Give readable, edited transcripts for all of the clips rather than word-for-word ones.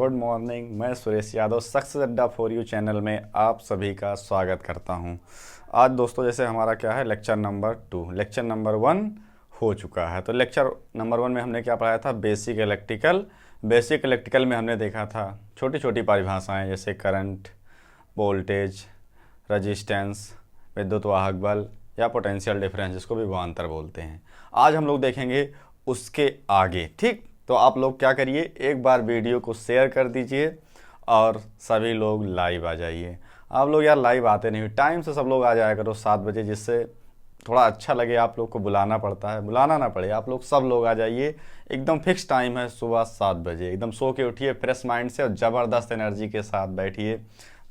Good morning. मैं Suresh Yadav success अड्डा for you channel में आप सभी का स्वागत करता हूं। आज दोस्तों जैसे हमारा क्या है, लेक्चर नंबर 2, लेक्चर नंबर 1 हो चुका है। तो लेक्चर नंबर 1 में हमने क्या पढ़ाया था, बेसिक इलेक्ट्रिकल। बेसिक इलेक्ट्रिकल में हमने देखा था छोटी छोटी परिभाषाएं जैसे करंट, वोल्टेज, रजिस्टेंस, विद्युत वाहक बल या पोटेंशियल डिफरेंस, जिसको भी विभवांतर बोलते हैं। आज हम लोग देखेंगे उसके आगे। ठीक, तो आप लोग क्या करिए, एक बार वीडियो को शेयर कर दीजिए और सभी लोग लाइव आ जाइए। आप लोग यार लाइव आते नहीं, टाइम से सब लोग आ जाया करो 7 बजे, जिससे थोड़ा अच्छा लगे। आप लोग को बुलाना पड़ता है, बुलाना ना पड़े, आप लोग सब लोग आ जाइए। एकदम फिक्स टाइम है, सुबह 7 बजे। एकदम सो के उठिए फ्रेश माइंड से और ज़बरदस्त एनर्जी के साथ बैठिए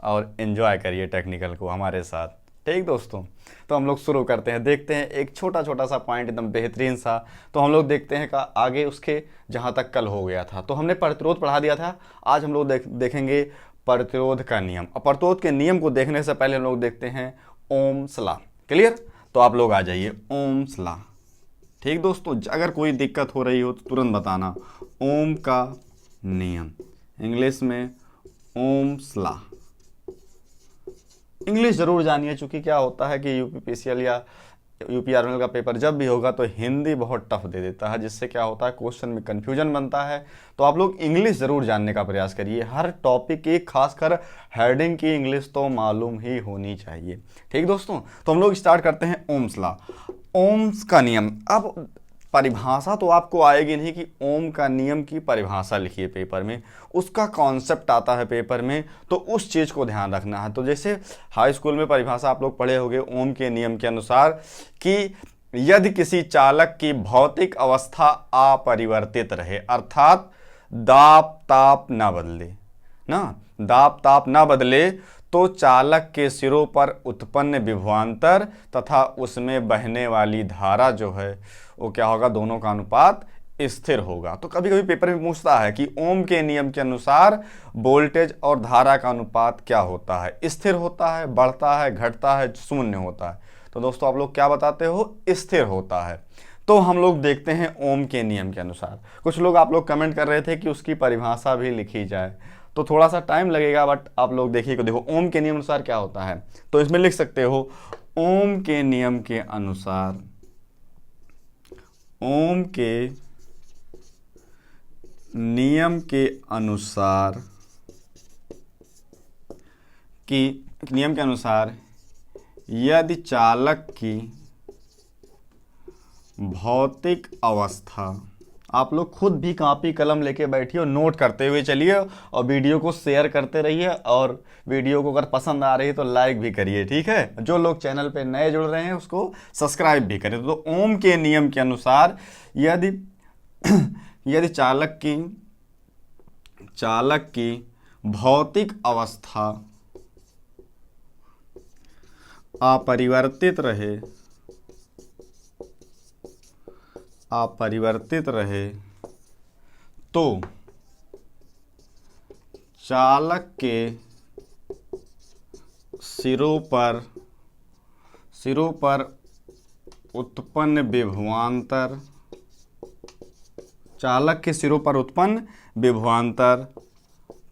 और एंजॉय करिए टेक्निकल को हमारे साथ। ठीक दोस्तों, तो हम लोग शुरू करते हैं। देखते हैं एक छोटा छोटा सा पॉइंट एकदम बेहतरीन सा। तो हम लोग देखते हैं का आगे उसके जहाँ तक कल हो गया था। तो हमने प्रतिरोध पढ़ा दिया था। आज हम लोग देखेंगे प्रतिरोध का नियम। और प्रतिरोध के नियम को देखने से पहले हम लोग देखते हैं ओम्स लॉ। क्लियर? तो आप लोग आ जाइए ओम्स लॉ। ठीक दोस्तों, अगर कोई दिक्कत हो रही हो तो तुरंत बताना। ओम का नियम, इंग्लिश में ओम्स लॉ। इंग्लिश ज़रूर जानिए, चूँकि क्या होता है कि यूपीपीसीएल या यूपीआरएल का पेपर जब भी होगा तो हिंदी बहुत टफ दे देता है, जिससे क्या होता है क्वेश्चन में कन्फ्यूजन बनता है। तो आप लोग इंग्लिश ज़रूर जानने का प्रयास करिए। हर टॉपिक की, खासकर हेडिंग की इंग्लिश तो मालूम ही होनी चाहिए। ठीक दोस्तों, तो हम लोग स्टार्ट करते हैं ओम्स लॉ। ओम्स का नियम। अब परिभाषा तो आपको आएगी नहीं कि ओम का नियम की परिभाषा लिखिए पेपर में, उसका कॉन्सेप्ट आता है पेपर में, तो उस चीज़ को ध्यान रखना है। तो जैसे हाई स्कूल में परिभाषा आप लोग पढ़े होंगे ओम के नियम के अनुसार कि यदि किसी चालक की भौतिक अवस्था अपरिवर्तित रहे, अर्थात दाब ताप ना बदले ना, दाब ताप ना बदले, तो चालक के सिरों पर उत्पन्न विभवांतर तथा उसमें बहने वाली धारा जो है वो क्या होगा, दोनों का अनुपात स्थिर होगा। तो कभी कभी पेपर में पूछता है कि ओम के नियम के अनुसार वोल्टेज और धारा का अनुपात क्या होता है, स्थिर होता है, बढ़ता है, घटता है, शून्य होता है। तो दोस्तों आप लोग क्या बताते हो, स्थिर होता है। तो हम लोग देखते हैं ओम के नियम के अनुसार। कुछ लोग आप लोग कमेंट कर रहे थे कि उसकी परिभाषा भी लिखी जाए, तो थोड़ा सा टाइम लगेगा, बट आप लोग देखिए को देखो ओम के नियम अनुसार क्या होता है। तो इसमें लिख सकते हो ओम के नियम के अनुसार, ओम के नियम के अनुसार कि नियम के अनुसार यदि चालक की भौतिक अवस्था, आप लोग खुद भी कापी कलम लेके बैठिए और नोट करते हुए चलिए और वीडियो को शेयर करते रहिए, और वीडियो को अगर पसंद आ रही है तो लाइक भी करिए। ठीक है, जो लोग चैनल पे नए जुड़ रहे हैं उसको सब्सक्राइब भी करें। तो ओम के नियम के अनुसार यदि यदि चालक की भौतिक अवस्था अपरिवर्तित रहे तो चालक के सिरों पर उत्पन्न विभवांतर, चालक के सिरों पर उत्पन्न विभवांतर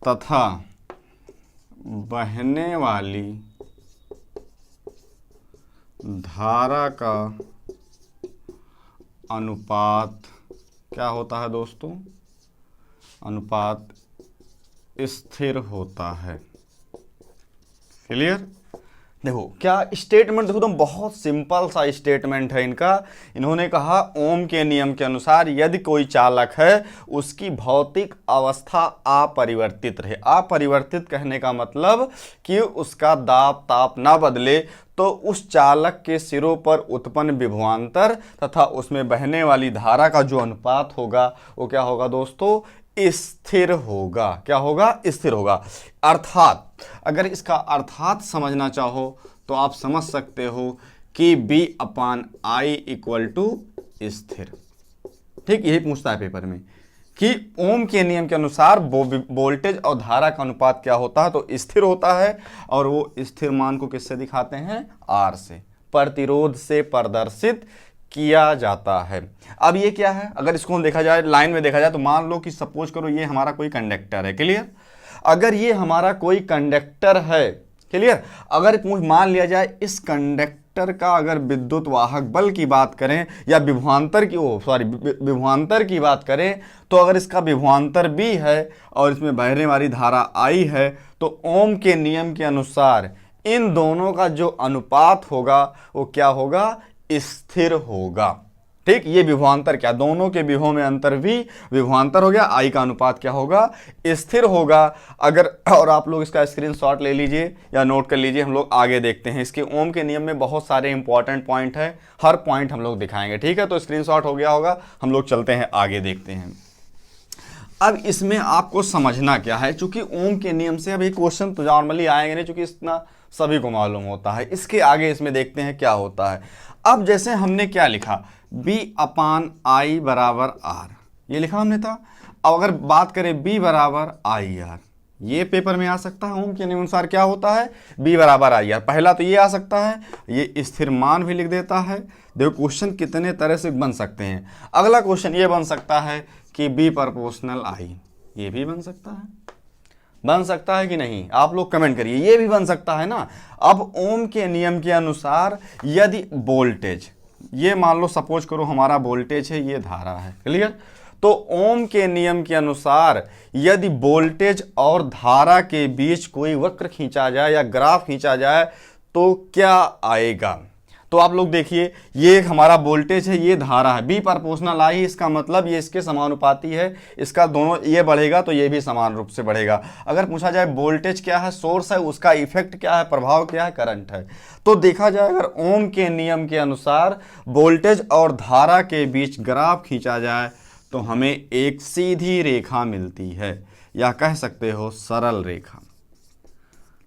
तथा बहने वाली धारा का अनुपात क्या होता है दोस्तों, अनुपात स्थिर होता है। क्लियर? देखो क्या स्टेटमेंट, देखो तुम, बहुत सिंपल सा स्टेटमेंट है इनका। इन्होंने कहा ओम के नियम के अनुसार यदि कोई चालक है उसकी भौतिक अवस्था अपरिवर्तित रहे। अपरिवर्तित कहने का मतलब कि उसका दाब ताप ना बदले, तो उस चालक के सिरों पर उत्पन्न विभवांतर तथा उसमें बहने वाली धारा का जो अनुपात होगा वो क्या होगा दोस्तों, स्थिर होगा। क्या होगा? स्थिर होगा। अर्थात अगर इसका अर्थात समझना चाहो तो आप समझ सकते हो कि B/I इक्वल टू स्थिर। ठीक, यही पूछता है पेपर में कि ओम के नियम के अनुसार वोल्टेज और धारा का अनुपात क्या होता है, तो स्थिर होता है। और वो स्थिर मान को किससे दिखाते हैं? R से, प्रतिरोध से प्रदर्शित किया जाता है। अब ये क्या है, अगर इसको हम देखा जाए लाइन में देखा जाए तो मान लो कि सपोज करो ये हमारा कोई कंडक्टर है, क्लियर। अगर ये हमारा कोई कंडक्टर है, क्लियर, अगर मान लिया जाए इस कंडक्टर का अगर विद्युत वाहक बल की बात करें या विभवांतर की विभवांतर की बात करें, तो अगर इसका विभवांतर B है और इसमें बहने वाली धारा I है, तो ओम के नियम के अनुसार इन दोनों का जो अनुपात होगा वो क्या होगा, स्थिर होगा। ठीक, ये विभवांतर क्या, दोनों के विभव में अंतर भी विभवांतर हो गया, आई का अनुपात क्या होगा, स्थिर होगा। अगर और आप लोग इसका स्क्रीनशॉट ले लीजिए या नोट कर लीजिए, हम लोग आगे देखते हैं। इसके ओम के नियम में बहुत सारे इंपॉर्टेंट पॉइंट है, हर पॉइंट हम लोग दिखाएंगे, ठीक है। तो स्क्रीनशॉट हो गया होगा, हम लोग चलते हैं आगे देखते हैं। अब इसमें आपको समझना क्या है, चूंकि ओम के नियम से अब ये क्वेश्चन तो नॉर्मली आएंगे नहीं, चूंकि इतना सभी को मालूम होता है। इसके आगे इसमें देखते हैं क्या होता है। अब जैसे हमने क्या लिखा, B/I बराबर R, ये लिखा हमने था। अब अगर बात करें B बराबर IR, ये पेपर में आ सकता है। ओम के नियम अनुसार क्या होता है, B बराबर IR। पहला तो ये आ सकता है, ये स्थिर मान भी लिख देता है। देखो क्वेश्चन कितने तरह से बन सकते हैं। अगला क्वेश्चन ये बन सकता है कि B प्रोपोर्शनल I, ये भी बन सकता है कि नहीं, आप लोग कमेंट करिए। ये भी बन सकता है ना। अब ओम के नियम के अनुसार यदि वोल्टेज, ये मान लो सपोज करो हमारा वोल्टेज है, ये धारा है, क्लियर। तो ओम के नियम के अनुसार यदि वोल्टेज और धारा के बीच कोई वक्र खींचा जाए या ग्राफ खींचा जाए तो क्या आएगा। तो आप लोग देखिए, ये हमारा वोल्टेज है, ये धारा है, B प्रोपोर्शनल I, इसका मतलब ये इसके समानुपाती है। इसका दोनों ये बढ़ेगा तो ये भी समान रूप से बढ़ेगा। अगर पूछा जाए वोल्टेज क्या है, सोर्स है, उसका इफेक्ट क्या है, प्रभाव क्या है, करंट है। तो देखा जाए अगर ओम के नियम के अनुसार वोल्टेज और धारा के बीच ग्राफ खींचा जाए तो हमें एक सीधी रेखा मिलती है, या कह सकते हो सरल रेखा।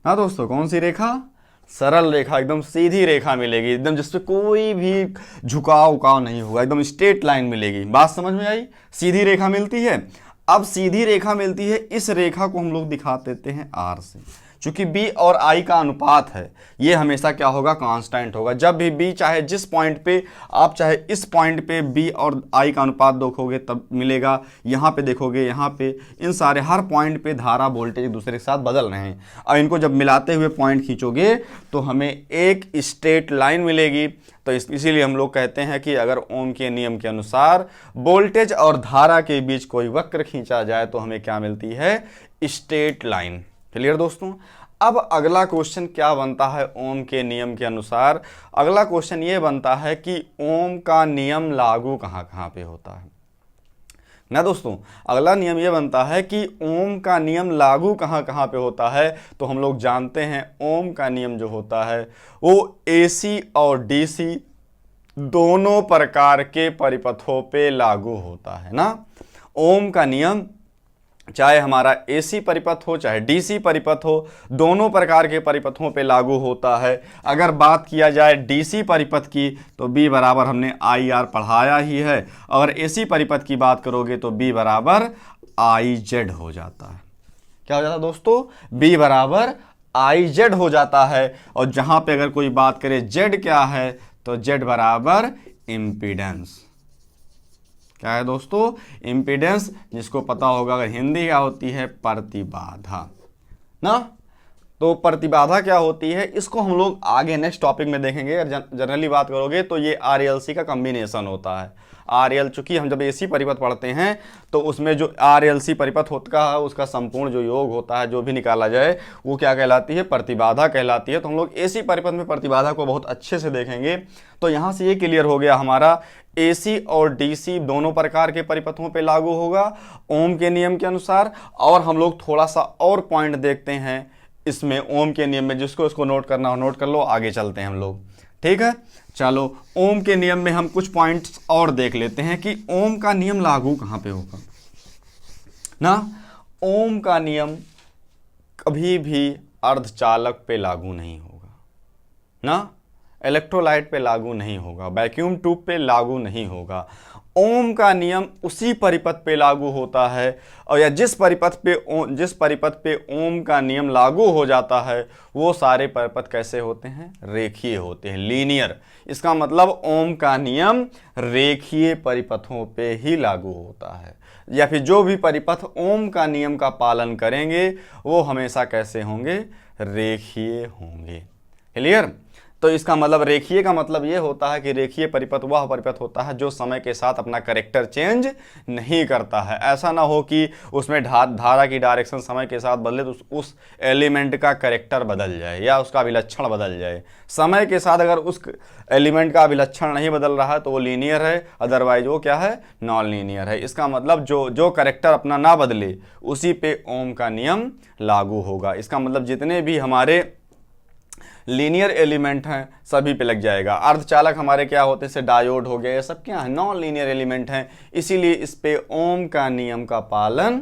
हाँ दोस्तों, कौन सी रेखा, सरल रेखा, एकदम सीधी रेखा मिलेगी, एकदम जिसपे कोई भी झुकाव उकाव नहीं होगा, एकदम स्ट्रेट लाइन मिलेगी। बात समझ में आई, सीधी रेखा मिलती है। अब सीधी रेखा मिलती है, इस रेखा को हम लोग दिखा देते हैं R से। चूंकि B और I का अनुपात है, ये हमेशा क्या होगा, कांस्टेंट होगा। जब भी B, चाहे जिस पॉइंट पे आप चाहे इस पॉइंट पे B और I का अनुपात देखोगे तब मिलेगा, यहाँ पे देखोगे, यहाँ पे, इन सारे हर पॉइंट पे धारा वोल्टेज एक दूसरे के साथ बदल रहे हैं। और इनको जब मिलाते हुए पॉइंट खींचोगे तो हमें एक स्ट्रेट लाइन मिलेगी। तो इसीलिए हम लोग कहते हैं कि अगर ओम के नियम के अनुसार वोल्टेज और धारा के बीच कोई वक्र खींचा जाए तो हमें क्या मिलती है, स्ट्रेट लाइन। क्लियर दोस्तों। अब अगला क्वेश्चन क्या बनता है ओम के नियम के अनुसार, अगला क्वेश्चन ये बनता है कि ओम का नियम लागू कहाँ कहाँ पे होता है ना दोस्तों। अगला नियम ये बनता है कि ओम का नियम लागू कहाँ कहाँ पे होता है। तो हम लोग जानते हैं ओम का नियम जो होता है वो AC और DC दोनों प्रकार के परिपथों पे लागू होता है ना। ओम का नियम चाहे हमारा AC परिपथ हो चाहे DC परिपथ हो, दोनों प्रकार के परिपथों पे लागू होता है। अगर बात किया जाए DC परिपथ की तो B बराबर हमने IR पढ़ाया ही है। अगर AC परिपथ की बात करोगे तो B बराबर IZ हो जाता है। क्या हो जाता है दोस्तों, B बराबर IZ हो जाता है। और जहां पे अगर कोई बात करे Z क्या है तो Z बराबर इम्पीडेंस। क्या है दोस्तों, इम्पीडेंस, जिसको पता होगा अगर हिंदी क्या होती है, प्रतिबाधा ना। तो प्रतिबाधा क्या होती है, इसको हम लोग आगे नेक्स्ट टॉपिक में देखेंगे। अगर जनरली बात करोगे तो ये RLC का कॉम्बिनेशन होता है। RL, चूंकि हम जब AC परिपथ पढ़ते हैं तो उसमें जो RLC परिपथ होता है उसका संपूर्ण जो योग होता है, जो भी निकाला जाए वो क्या कहलाती है, प्रतिबाधा कहलाती है। तो हम लोग AC परिपथ में प्रतिबाधा को बहुत अच्छे से देखेंगे। तो यहाँ से ये क्लियर हो गया हमारा AC और DC दोनों प्रकार के परिपथों पे लागू होगा ओम के नियम के अनुसार। और हम लोग थोड़ा सा और पॉइंट देखते हैं इसमें ओम के नियम में, जिसको इसको नोट करना हो नोट कर लो, आगे चलते हैं हम लोग, ठीक है। चलो ओम के नियम में हम कुछ पॉइंट्स और देख लेते हैं कि ओम का नियम लागू कहाँ पे होगा ना। ओम का नियम कभी भी अर्धचालक पे लागू नहीं होगा ना। इलेक्ट्रोलाइट पे लागू नहीं होगा, वैक्यूम ट्यूब पे लागू नहीं होगा। ओम का नियम उसी परिपथ पे लागू होता है, और या जिस परिपथ पे ओम का नियम लागू हो जाता है वो सारे परिपथ कैसे होते हैं, रेखीय होते हैं, लीनियर। इसका मतलब ओम का नियम रेखीय परिपथों पे ही लागू होता है, या फिर जो भी परिपथ ओम का नियम का पालन करेंगे वो हमेशा कैसे होंगे, रेखीय होंगे। क्लियर? तो इसका मतलब रेखीय का मतलब ये होता है कि रेखीय परिपथ वह परिपथ होता है जो समय के साथ अपना कैरेक्टर चेंज नहीं करता है। ऐसा ना हो कि उसमें धारा की डायरेक्शन समय के साथ बदले तो उस एलिमेंट का कैरेक्टर बदल जाए या उसका अभिलक्षण बदल जाए। समय के साथ अगर उस एलिमेंट का अभिलक्षण नहीं बदल रहा है तो वो लीनियर है, अदरवाइज वो क्या है, नॉन लीनियर है। इसका मतलब जो कैरेक्टर अपना ना बदले उसी पे ओम का नियम लागू होगा। इसका मतलब जितने भी हमारे लीनियर एलिमेंट हैं सभी पे लग जाएगा। अर्धचालक हमारे क्या होते हैं, जैसे डायोड हो गए, ये सब क्या है, नॉन लीनियर एलिमेंट हैं, इसीलिए इस पे ओम का नियम का पालन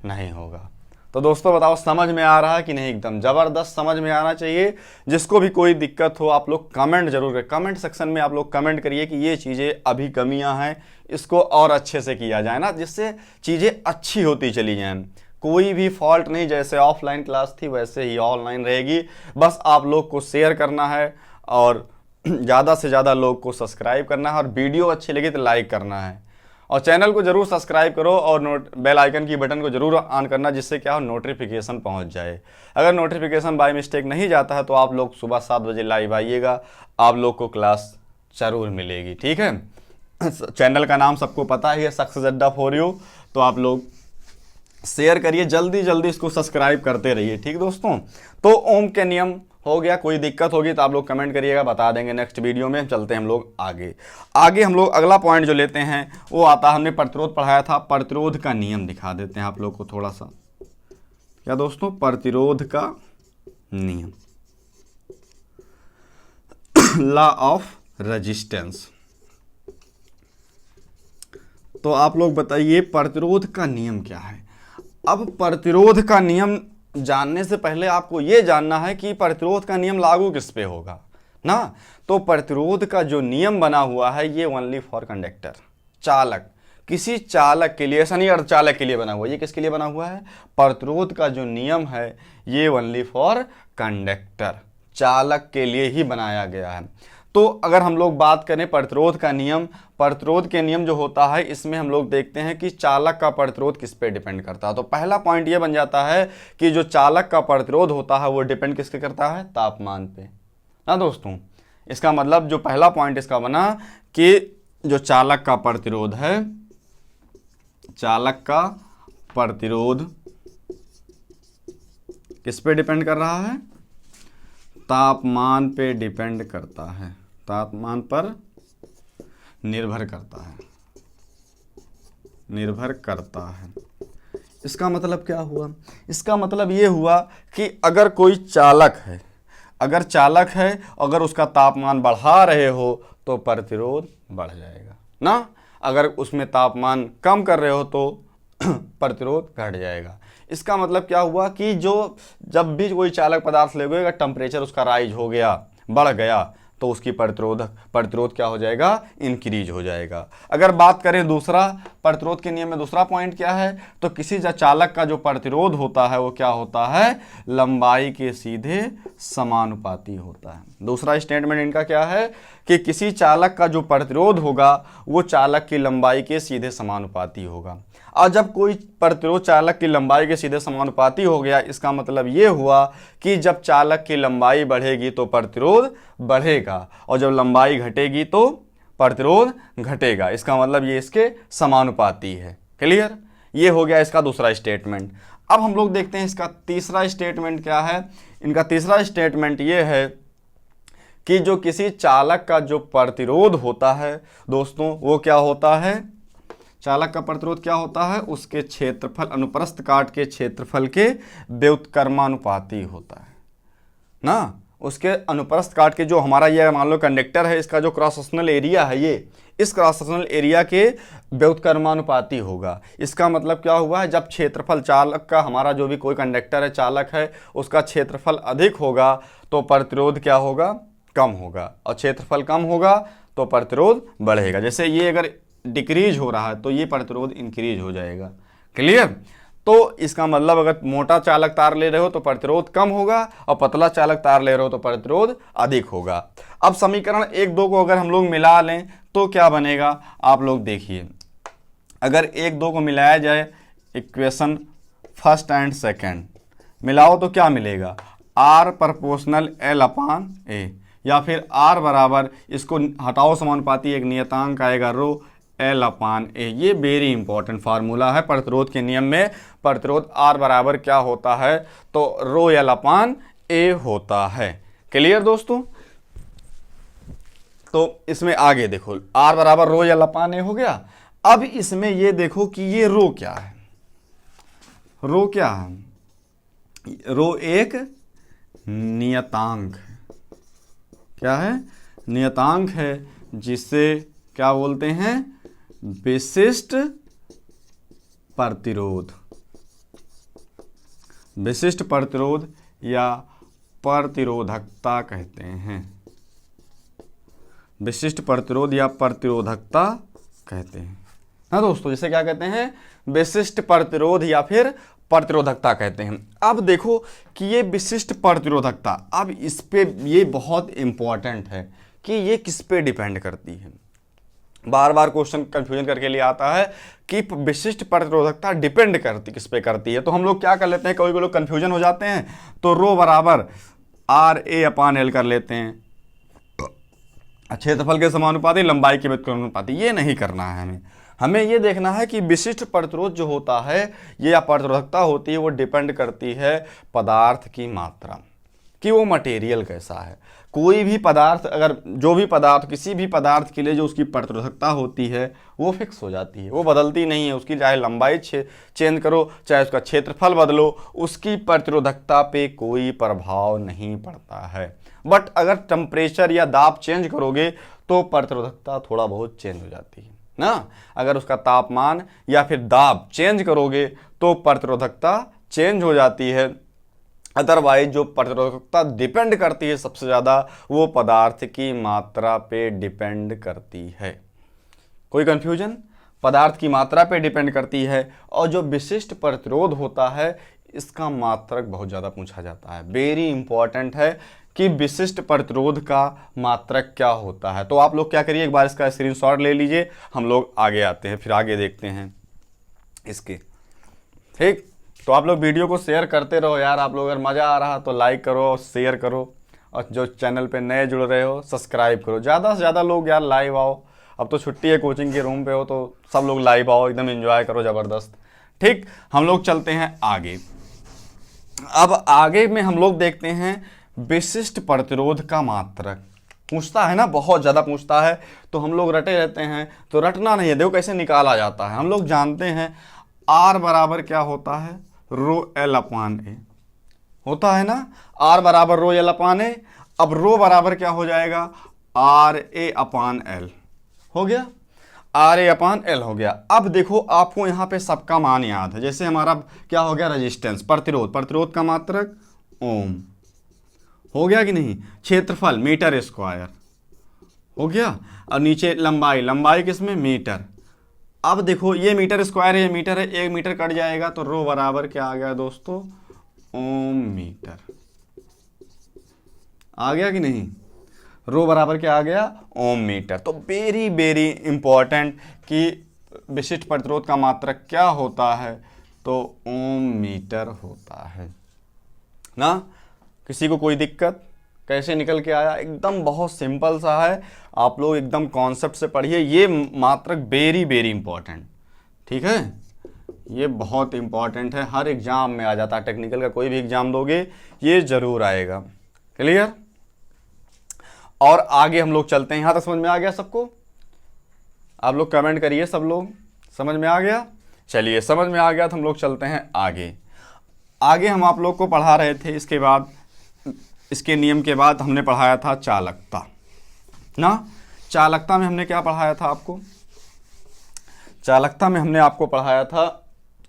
नहीं होगा। तो दोस्तों बताओ समझ में आ रहा है कि नहीं? एकदम ज़बरदस्त समझ में आना चाहिए। जिसको भी कोई दिक्कत हो आप लोग कमेंट जरूर करें, कमेंट सेक्शन में आप लोग कमेंट करिए कि ये चीज़ें अभी कमियां हैं, इसको और अच्छे से किया जाए ना, जिससे चीज़ें अच्छी होती चली जाएं। कोई भी फॉल्ट नहीं, जैसे ऑफलाइन क्लास थी वैसे ही ऑनलाइन रहेगी। बस आप लोग को शेयर करना है और ज़्यादा से ज़्यादा लोग को सब्सक्राइब करना है, और वीडियो अच्छी लगी तो लाइक करना है, और चैनल को जरूर सब्सक्राइब करो, और बेल आइकन की बटन को जरूर ऑन करना, जिससे क्या हो, नोटिफिकेशन पहुंच जाए। अगर नोटिफिकेशन बाय मिस्टेक नहीं जाता है तो आप लोग सुबह 7 बजे लाइव आइएगा, आप लोग को क्लास जरूर मिलेगी। ठीक है? चैनल का नाम सबको पता ही है, सक्सेस अड्डा फॉर यू। तो आप लोग शेयर करिए, जल्दी जल्दी इसको सब्सक्राइब करते रहिए। ठीक दोस्तों? तो ओम के नियम हो गया। कोई दिक्कत होगी तो आप लोग कमेंट करिएगा, बता देंगे नेक्स्ट वीडियो में। चलते हैं हम लोग आगे हम लोग अगला पॉइंट जो लेते हैं वो आता है, हमने प्रतिरोध पढ़ाया था, प्रतिरोध का नियम दिखा देते हैं आप लोग को थोड़ा सा। क्या दोस्तों? प्रतिरोध का नियम, लॉ ऑफ रेजिस्टेंस। तो आप लोग बताइए प्रतिरोध का नियम क्या है। अब प्रतिरोध का नियम जानने से पहले आपको यह जानना है कि प्रतिरोध का नियम लागू किस पे होगा ना। तो प्रतिरोध का जो नियम बना हुआ है ये ओनली फॉर कंडक्टर, चालक, किसी चालक के लिए, ऐसा नहीं अर्धचालक के लिए बना हुआ। ये किसके लिए बना हुआ है? प्रतिरोध का जो नियम है ये ओनली फॉर कंडक्टर, चालक के लिए ही बनाया गया है। तो अगर हम लोग बात करें प्रतिरोध का नियम, प्रतिरोध के नियम जो होता है इसमें हम लोग देखते हैं कि चालक का प्रतिरोध किस पे डिपेंड करता है। तो पहला पॉइंट ये बन जाता है कि जो चालक का प्रतिरोध होता है वो डिपेंड किसके करता है? तापमान पे ना दोस्तों। इसका मतलब जो पहला पॉइंट इसका बना कि जो चालक का प्रतिरोध है, चालक का प्रतिरोध किस पे डिपेंड कर रहा है? तापमान पे डिपेंड करता है, तापमान पर निर्भर करता है, निर्भर करता है। इसका मतलब क्या हुआ? इसका मतलब ये हुआ कि अगर कोई चालक है, अगर चालक है, अगर उसका तापमान बढ़ा रहे हो तो प्रतिरोध बढ़ जाएगा ना, अगर उसमें तापमान कम कर रहे हो तो प्रतिरोध घट जाएगा। इसका मतलब क्या हुआ कि जब भी कोई चालक पदार्थ लेगा, अगर टेम्परेचर उसका राइज हो गया, बढ़ गया, तो उसकी प्रतिरोध क्या हो जाएगा? इंक्रीज हो जाएगा। अगर बात करें दूसरा प्रतिरोध के नियम में दूसरा पॉइंट क्या है, तो किसी चालक का जो प्रतिरोध होता है वो क्या होता है? लंबाई के सीधे समानुपाती होता है। दूसरा स्टेटमेंट इनका क्या है कि किसी चालक का जो प्रतिरोध होगा वो चालक की लंबाई के सीधे समानुपाती होगा। और जब कोई प्रतिरोध चालक की लंबाई के सीधे समानुपाती हो गया, इसका मतलब ये हुआ कि जब चालक की लंबाई बढ़ेगी तो प्रतिरोध बढ़ेगा, और जब लंबाई घटेगी तो प्रतिरोध घटेगा। इसका मतलब ये इसके समानुपाती है। क्लियर? ये हो गया इसका दूसरा स्टेटमेंट। अब हम लोग देखते हैं इसका तीसरा स्टेटमेंट क्या है। इनका तीसरा स्टेटमेंट ये है कि जो किसी चालक का जो प्रतिरोध होता है दोस्तों वो क्या होता है? चालक का प्रतिरोध क्या होता है? उसके क्षेत्रफल, अनुप्रस्थ काट के क्षेत्रफल के व्युत्क्रमानुपाती होता है ना। उसके अनुप्रस्थ काट के, जो हमारा ये मान लो कंडक्टर है, इसका जो क्रॉस सेक्शनल एरिया है ये, इस क्रॉस सेक्शनल एरिया के व्युत्क्रमानुपाती होगा। इसका मतलब क्या हुआ है? जब क्षेत्रफल चालक का, हमारा जो भी कोई कंडक्टर है, चालक है, उसका क्षेत्रफल अधिक होगा तो प्रतिरोध क्या होगा? कम होगा, और क्षेत्रफल कम होगा तो प्रतिरोध बढ़ेगा। जैसे ये अगर डिक्रीज हो रहा है तो ये प्रतिरोध इंक्रीज हो जाएगा। क्लियर? तो इसका मतलब अगर मोटा चालक तार ले रहे हो तो प्रतिरोध कम होगा, और पतला चालक तार ले रहे हो तो प्रतिरोध अधिक होगा। अब समीकरण 1-2 को अगर हम लोग मिला लें तो क्या बनेगा, आप लोग देखिए। अगर 1-2 को मिलाया जाए, इक्वेशन फर्स्ट एंड सेकंड मिलाओ तो क्या मिलेगा, R प्रोपोर्शनल L अपान ए, या फिर R बराबर, इसको हटाओ समानुपाती, एक नियतांक आएगा रो L अपान ए। ये वेरी इंपॉर्टेंट फार्मूला है प्रतिरोध के नियम में। प्रतिरोध R बराबर क्या होता है, तो रो L अपान ए होता है। क्लियर दोस्तों? तो इसमें आगे देखो, R बराबर रो L अपान ए हो गया। अब इसमें ये देखो कि ये रो क्या है, रो क्या है, रो एक नियतांक है। क्या है? नियतांक है, जिसे क्या बोलते हैं, विशिष्ट प्रतिरोध। विशिष्ट प्रतिरोध या प्रतिरोधकता कहते हैं। विशिष्ट प्रतिरोध या प्रतिरोधकता कहते हैं ना दोस्तों। जैसे क्या कहते हैं, विशिष्ट प्रतिरोध या फिर प्रतिरोधकता कहते हैं। अब देखो कि ये विशिष्ट प्रतिरोधकता, अब इस पे ये बहुत इंपॉर्टेंट है कि ये किस पे डिपेंड करती है। बार बार क्वेश्चन कंफ्यूजन करके लिए आता है कि विशिष्ट प्रतिरोधकता डिपेंड करती किस पे करती है। तो हम लोग क्या कर लेते हैं, कोई लोग कंफ्यूजन हो जाते हैं तो रो बराबर आर ए अपान एल कर लेते हैं, क्षेत्रफल के समानुपाती, लंबाई के व्युत्क्रमानुपाती। ये नहीं करना है हमें। हमें ये देखना है कि विशिष्ट प्रतिरोध जो होता है, ये या प्रतिरोधकता होती है, वो डिपेंड करती है पदार्थ की मात्रा, कि वो मटेरियल कैसा है। कोई भी पदार्थ, अगर जो भी पदार्थ, किसी भी पदार्थ के लिए जो उसकी प्रतिरोधकता होती है वो फिक्स हो जाती है, वो बदलती नहीं है। उसकी चाहे लंबाई चेंज करो, चाहे उसका क्षेत्रफल बदलो, उसकी प्रतिरोधकता पे कोई प्रभाव नहीं पड़ता है। बट अगर टेम्परेचर या दाब चेंज करोगे तो प्रतिरोधकता थोड़ा बहुत चेंज हो जाती है ना। अगर उसका तापमान या फिर दाब चेंज करोगे तो प्रतिरोधकता चेंज हो जाती है। अदरवाइज जो प्रतिरोधकता डिपेंड करती है सबसे ज़्यादा, वो पदार्थ की मात्रा पे डिपेंड करती है। कोई कंफ्यूजन? पदार्थ की मात्रा पे डिपेंड करती है। और जो विशिष्ट प्रतिरोध होता है, इसका मात्रक बहुत ज़्यादा पूछा जाता है। वेरी इंपॉर्टेंट है कि विशिष्ट प्रतिरोध का मात्रक क्या होता है। तो आप लोग क्या करिए, एक बार इसका स्क्रीनशॉट ले लीजिए, हम लोग आगे आते हैं, फिर आगे देखते हैं इसके। ठीक, तो आप लोग वीडियो को शेयर करते रहो यार। आप लोग अगर मज़ा आ रहा तो लाइक करो, शेयर करो, और जो चैनल पे नए जुड़ रहे हो सब्सक्राइब करो। ज़्यादा से ज़्यादा लोग यार लाइव आओ। अब तो छुट्टी है, कोचिंग के रूम पे हो तो सब लोग लाइव आओ, एकदम एंजॉय करो ज़बरदस्त। ठीक, हम लोग चलते हैं आगे। अब आगे में हम लोग देखते हैं विशिष्ट प्रतिरोध का मात्रक। पूछता है ना, बहुत ज़्यादा पूछता है, तो हम लोग रटे रहते हैं। तो रटना नहीं है, देखो कैसे निकाला जाता है। हम लोग जानते हैं R बराबर क्या होता है, रो एल अपान ए होता है ना। R बराबर रो एल अपान ए। अब रो बराबर क्या हो जाएगा, आर ए अपान एल हो गया, आर ए अपान एल हो गया। अब देखो आपको यहाँ पे सबका मान याद है। जैसे हमारा क्या हो गया, रेजिस्टेंस, प्रतिरोध, प्रतिरोध का मात्रक ओम हो गया कि नहीं। क्षेत्रफल मीटर स्क्वायर हो गया, और नीचे लंबाई, लंबाई किसमें, मीटर। अब देखो ये मीटर स्क्वायर है, ये मीटर है, एक मीटर कट जाएगा तो रो बराबर क्या आ गया दोस्तों, ओम मीटर आ गया कि नहीं। रो बराबर क्या आ गया, ओम मीटर। तो वेरी वेरी इंपॉर्टेंट कि विशिष्ट प्रतिरोध का मात्रक क्या होता है, तो ओम मीटर होता है ना। किसी को कोई दिक्कत? कैसे निकल के आया, एकदम बहुत सिंपल सा है। आप लोग एकदम कॉन्सेप्ट से पढ़िए। ये मात्रक वेरी वेरी इंपॉर्टेंट, ठीक है, ये बहुत इंपॉर्टेंट है, हर एग्जाम में आ जाता है। टेक्निकल का कोई भी एग्जाम दोगे ये जरूर आएगा। क्लियर? और आगे हम लोग चलते हैं। यहाँ तक समझ में आ गया सबको? आप लोग कमेंट करिए, सब लोग समझ में आ गया? चलिए, समझ में आ गया तो हम लोग चलते हैं आगे। आगे हम आप लोग को पढ़ा रहे थे, इसके बाद इसके नियम के बाद हमने पढ़ाया था चालकता ना। चालकता में हमने क्या पढ़ाया था आपको, चालकता में हमने आपको पढ़ाया था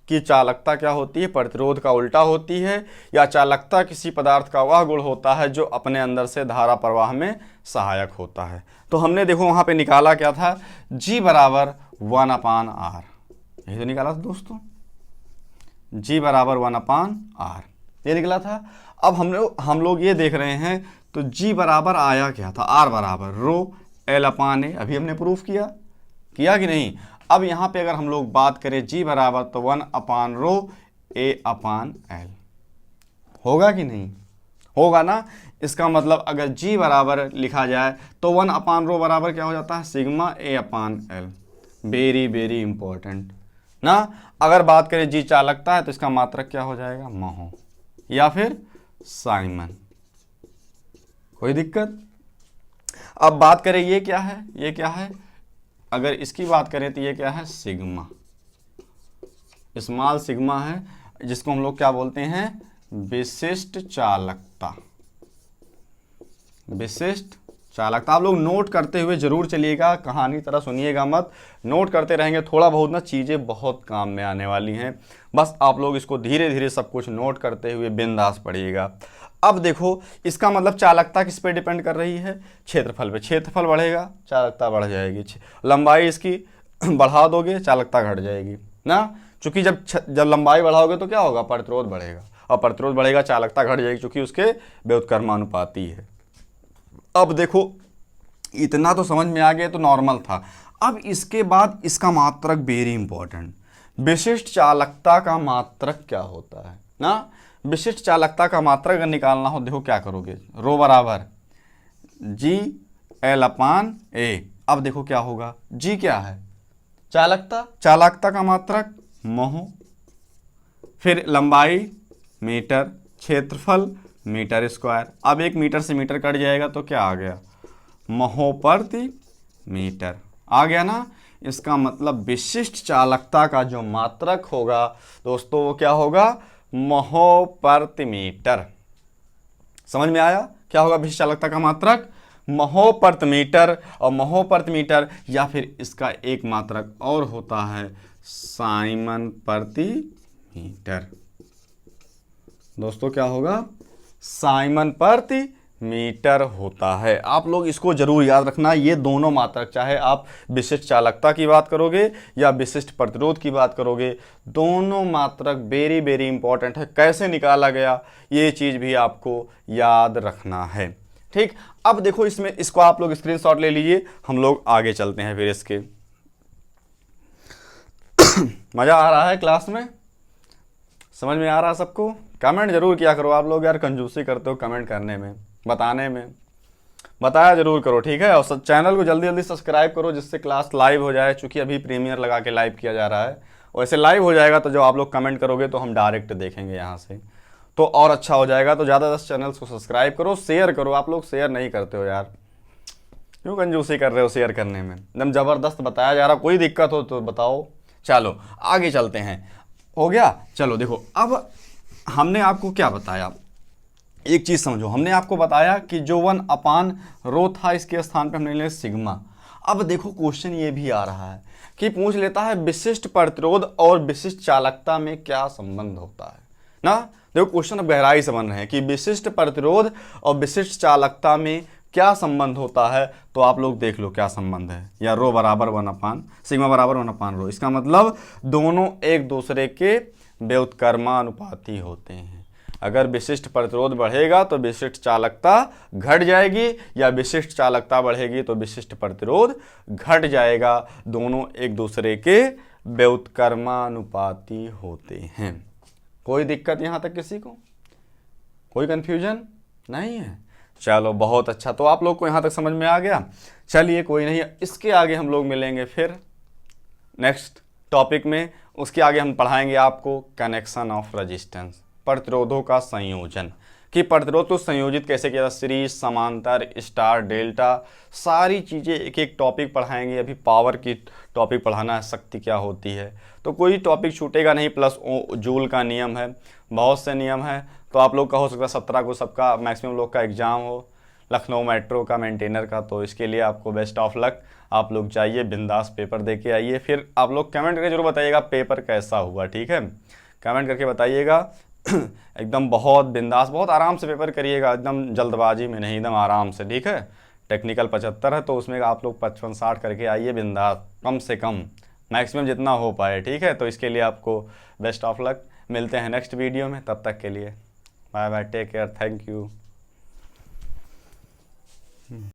कि चालकता क्या होती है, प्रतिरोध का उल्टा होती है, या चालकता किसी पदार्थ का वह गुण होता है जो अपने अंदर से धारा प्रवाह में सहायक होता है। तो हमने देखो वहाँ पे निकाला क्या था, G बराबर 1/R, यही तो निकाला था दोस्तों, G बराबर 1/R ये निकला था। अब हम लोग ये देख रहे हैं तो G बराबर आया क्या था, R बराबर रो L/A, अभी हमने प्रूफ किया कि नहीं। अब यहाँ पे अगर हम लोग बात करें G बराबर तो 1/रो A/L, होगा कि नहीं, होगा ना। इसका मतलब अगर G बराबर लिखा जाए तो 1/रो बराबर क्या हो जाता है, sigma A/L, very very important ना। अगर बात करें G चालकता है तो इसका मात्रक क्या हो जाएगा, महो या फिर साइमन, कोई दिक्कत। अब बात करें ये क्या है, ये क्या है, अगर इसकी बात करें तो ये क्या है, सिग्मा, स्मॉल सिग्मा है, जिसको हम लोग क्या बोलते हैं, विशिष्ट चालकता, विशिष्ट चालकता। आप लोग नोट करते हुए जरूर चलिएगा, कहानी तरह सुनिएगा मत, नोट करते रहेंगे थोड़ा बहुत ना, चीज़ें बहुत काम में आने वाली हैं। बस आप लोग इसको धीरे धीरे सब कुछ नोट करते हुए बिंदास पढ़िएगा। अब देखो इसका मतलब चालकता किस पे डिपेंड कर रही है, क्षेत्रफल पे, क्षेत्रफल बढ़ेगा चालकता बढ़ जाएगी, लंबाई इसकी बढ़ा दोगे चालकता घट जाएगी ना, क्योंकि जब लंबाई बढ़ाओगे तो क्या होगा, प्रतिरोध बढ़ेगा, और प्रतिरोध बढ़ेगा चालकता घट जाएगी, क्योंकि उसके व्युत्क्रमानुपाती है। अब देखो इतना तो समझ में आ गया, तो नॉर्मल था। अब इसके बाद इसका मात्रक वेरी इंपॉर्टेंट, विशिष्ट चालकता का मात्रक क्या होता है ना। विशिष्ट चालकता का मात्रक अगर निकालना हो, देखो क्या करोगे, रो बराबर G/A। अब देखो क्या होगा, G क्या है, चालकता, चालकता का मात्रक महो, फिर लंबाई मीटर, क्षेत्रफल मीटर स्क्वायर। अब 1 मीटर से मीटर कट जाएगा तो क्या आ गया, महो प्रति मीटर आ गया ना। इसका मतलब विशिष्ट चालकता का जो मात्रक होगा दोस्तों वो क्या होगा, महो प्रति मीटर। समझ में आया क्या होगा विशिष्ट चालकता का मात्रक, महो प्रति मीटर। और महो प्रति मीटर, या फिर इसका एक मात्रक और होता है, साइमन प्रति मीटर। दोस्तों क्या होगा, साइमन प्रति मीटर होता है। आप लोग इसको जरूर याद रखना, ये दोनों मात्रक, चाहे आप विशिष्ट चालकता की बात करोगे या विशिष्ट प्रतिरोध की बात करोगे, दोनों मात्रक वेरी वेरी इंपॉर्टेंट है। कैसे निकाला गया ये चीज़ भी आपको याद रखना है, ठीक। अब देखो इसमें, इसको आप लोग स्क्रीनशॉट ले लीजिए, हम लोग आगे चलते हैं फिर इसके। मज़ा आ रहा है क्लास में, समझ में आ रहा है सबको, कमेंट जरूर किया करो। आप लोग यार कंजूसी करते हो कमेंट करने में, बताने में, बताया जरूर करो, ठीक है। और चैनल को जल्दी जल्दी सब्सक्राइब करो, जिससे क्लास लाइव हो जाए, चूँकि अभी प्रीमियर लगा के लाइव किया जा रहा है। वैसे लाइव हो जाएगा तो जब आप लोग कमेंट करोगे तो हम डायरेक्ट देखेंगे यहाँ से, तो और अच्छा हो जाएगा। तो ज़्यादा चैनल्स को सब्सक्राइब करो, शेयर करो। आप लोग शेयर नहीं करते हो यार, क्यों कंजूसी कर रहे हो शेयर करने में, एकदम ज़बरदस्त बताया जा रहा। कोई दिक्कत हो तो बताओ। चलो आगे चलते हैं, हो गया। चलो देखो, अब हमने आपको क्या बताया, एक चीज़ समझो, हमने आपको बताया कि जो 1/रो था इसके स्थान पे हमने लिया सिग्मा। अब देखो क्वेश्चन ये भी आ रहा है कि पूछ लेता है विशिष्ट प्रतिरोध और विशिष्ट चालकता में क्या संबंध होता है ना। देखो क्वेश्चन अब गहराई से बन रहे हैं कि विशिष्ट प्रतिरोध और विशिष्ट चालकता में क्या संबंध होता है। तो आप लोग देख लो क्या संबंध है, या रो बराबर 1/, सिग्मा बराबर 1/रो। इसका मतलब दोनों एक दूसरे के व्युत्क्रमानुपाती होते हैं। अगर विशिष्ट प्रतिरोध बढ़ेगा तो विशिष्ट चालकता घट जाएगी, या विशिष्ट चालकता बढ़ेगी तो विशिष्ट प्रतिरोध घट जाएगा। दोनों एक दूसरे के व्युत्क्रमानुपाती होते हैं। कोई दिक्कत यहाँ तक किसी को, कोई कंफ्यूजन नहीं है? चलो बहुत अच्छा, तो आप लोग को यहाँ तक समझ में आ गया। चलिए कोई नहीं, इसके आगे हम लोग मिलेंगे फिर नेक्स्ट टॉपिक में। उसके आगे हम पढ़ाएंगे आपको कनेक्शन ऑफ रेजिस्टेंस, प्रतिरोधों का संयोजन, कि प्रतिरोध को संयोजित कैसे किया जाए, सीरीज, समांतर, स्टार, डेल्टा, सारी चीज़ें एक एक टॉपिक पढ़ाएंगे। अभी पावर की टॉपिक पढ़ाना है, शक्ति क्या होती है, तो कोई टॉपिक छूटेगा नहीं। प्लस जूल का नियम है, बहुत से नियम है। तो आप लोग का हो सकता है 17 को सबका मैक्सिमम लोग का एग्जाम हो, लखनऊ मेट्रो का मेंटेनर का। तो इसके लिए आपको बेस्ट ऑफ लक। आप लोग जाइए, बिंदास पेपर दे के आइए, फिर आप लोग कमेंट करके जरूर बताइएगा पेपर कैसा हुआ, ठीक है। कमेंट करके बताइएगा। एकदम बहुत बिंदास, बहुत आराम से पेपर करिएगा, एकदम जल्दबाजी में नहीं, एकदम आराम से, ठीक है। टेक्निकल 75 है तो उसमें आप लोग 55-60 करके आइए बिंदास, कम से कम, मैक्सिमम जितना हो पाए, ठीक है। तो इसके लिए आपको बेस्ट ऑफ लक। मिलते हैं नेक्स्ट वीडियो में, तब तक के लिए bye bye, take care, thank you.